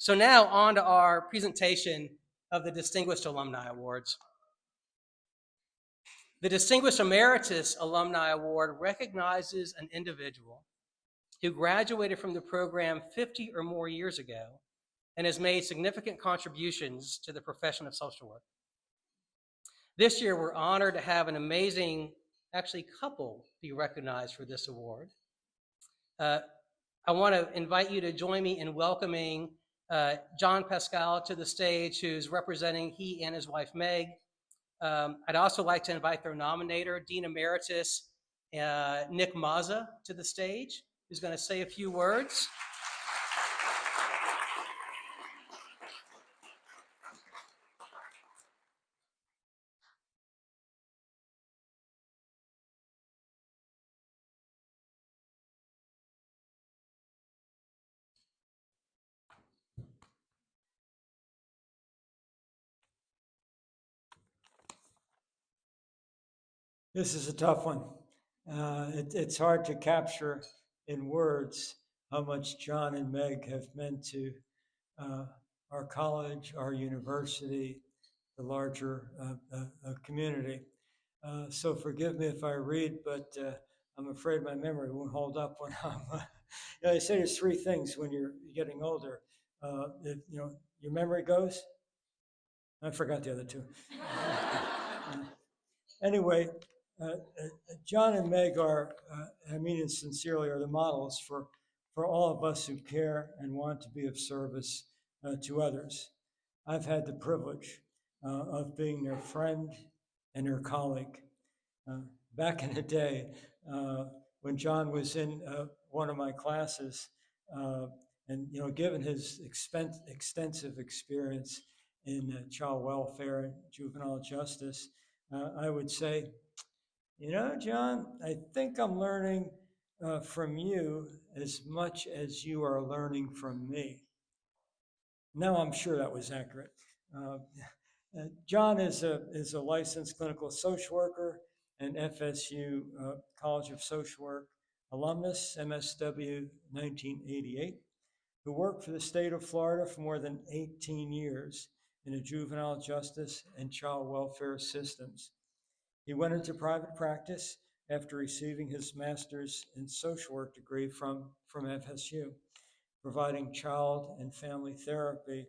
So now on to our presentation of the Distinguished Alumni Awards. The Distinguished Emeritus Alumni Award recognizes an individual who graduated from the program 50 or more years ago and has made significant contributions to the profession of social work. This year, we're honored to have an amazing, actually, couple be recognized for this award. I want to invite you to join me in welcoming John Paschal to the stage, who's representing he and his wife, Meg. I'd also like to invite their nominator, Dean Emeritus Nick Mazza, to the stage, who's going to say a few words. This is a tough one. It's hard to capture in words how much John and Meg have meant to our college, our university, the larger community. So forgive me if I read, but I'm afraid my memory won't hold up when I'm. They say there's three things when you're getting older. Your memory goes. I forgot the other two. Anyway. John and Meg are, I mean it sincerely, are the models for all of us who care and want to be of service to others. I've had the privilege of being their friend and their colleague. Back in the day, when John was in one of my classes, and given his extensive experience in child welfare and juvenile justice, I would say, John, I think I'm learning from you as much as you are learning from me. Now, I'm sure that was accurate. John is a licensed clinical social worker and FSU College of Social Work alumnus, MSW 1988, who worked for the state of Florida for more than 18 years in the juvenile justice and child welfare systems. He went into private practice after receiving his master's in social work degree from FSU, providing child and family therapy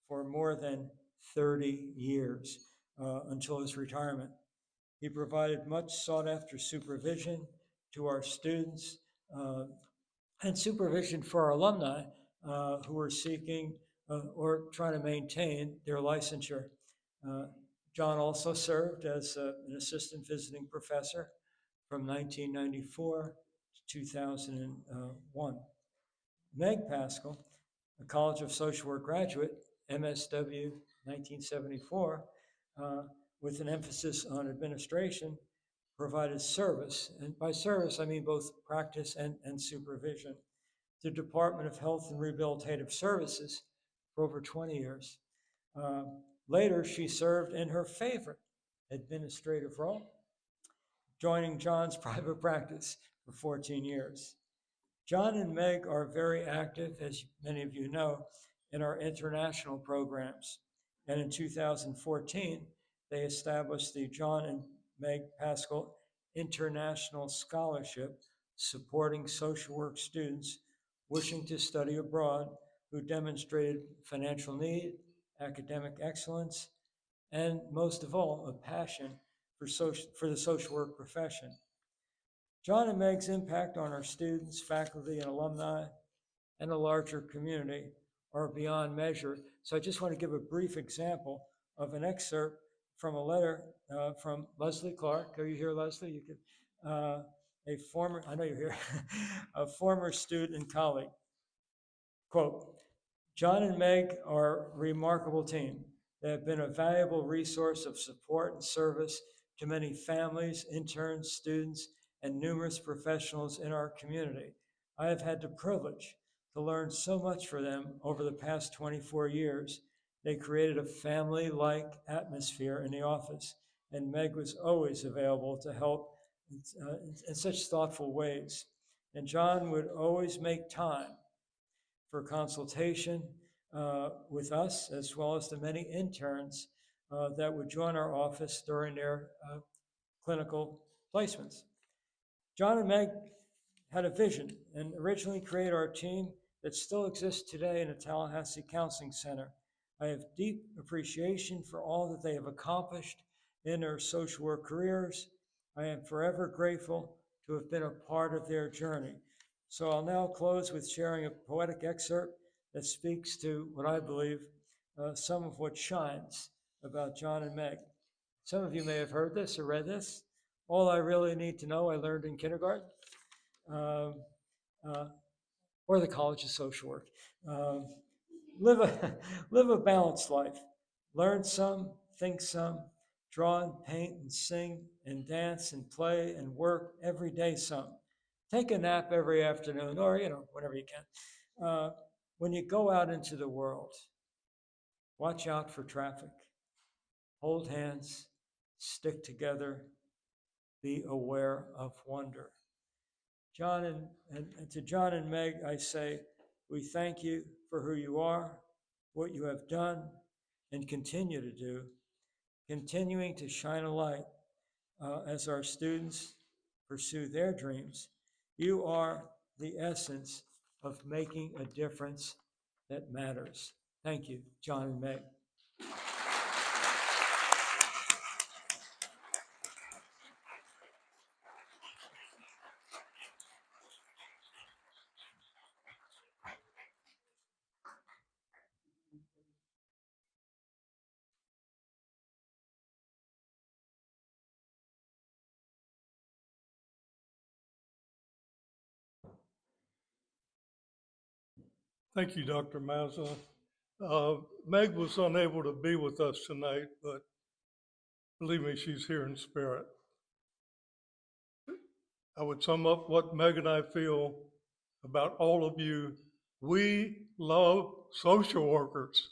for more than 30 years until his retirement. He provided much sought after supervision to our students and supervision for our alumni who were seeking or trying to maintain their licensure. John also served as an assistant visiting professor from 1994 to 2001. Meg Paschal, a College of Social Work graduate, MSW 1974, with an emphasis on administration, provided service, and by service I mean both practice and supervision, to the Department of Health and Rehabilitative Services for over 20 years. Later, she served in her favorite administrative role, joining John's private practice for 14 years. John and Meg are very active, as many of you know, in our international programs. And in 2014, they established the John and Meg Paschal International Scholarship, supporting social work students wishing to study abroad who demonstrated financial need, academic excellence, and most of all, a passion for the social work profession. John and Meg's impact on our students, faculty, and alumni, and the larger community are beyond measure. So I just want to give a brief example of an excerpt from a letter from Leslie Clark. Are you here, Leslie? You could, I know you're here, a former student and colleague. Quote, John and Meg are a remarkable team. They have been a valuable resource of support and service to many families, interns, students, and numerous professionals in our community. I have had the privilege to learn so much from them over the past 24 years. They created a family-like atmosphere in the office, and Meg was always available to help in such thoughtful ways. And John would always make time for consultation with us, as well as the many interns that would join our office during their clinical placements. John and Meg had a vision and originally created our team that still exists today in the Tallahassee Counseling Center. I have deep appreciation for all that they have accomplished in their social work careers. I am forever grateful to have been a part of their journey. So I'll now close with sharing a poetic excerpt that speaks to what I believe some of what shines about John and Meg. Some of you may have heard this or read this. All I really need to know I learned in kindergarten. Uh, or the College of Social Work. Live a balanced life. Learn some, think some, draw and paint and sing and dance and play and work every day some. Take a nap every afternoon or, whenever you can. When you go out into the world, watch out for traffic. Hold hands, stick together, be aware of wonder. John and to John and Meg, I say, we thank you for who you are, what you have done, and continue to do, continuing to shine a light as our students pursue their dreams. You are the essence of making a difference that matters. Thank you, John and Meg. Thank you, Dr. Mazza. Meg was unable to be with us tonight, but believe me, she's here in spirit. I would sum up what Meg and I feel about all of you. We love social workers.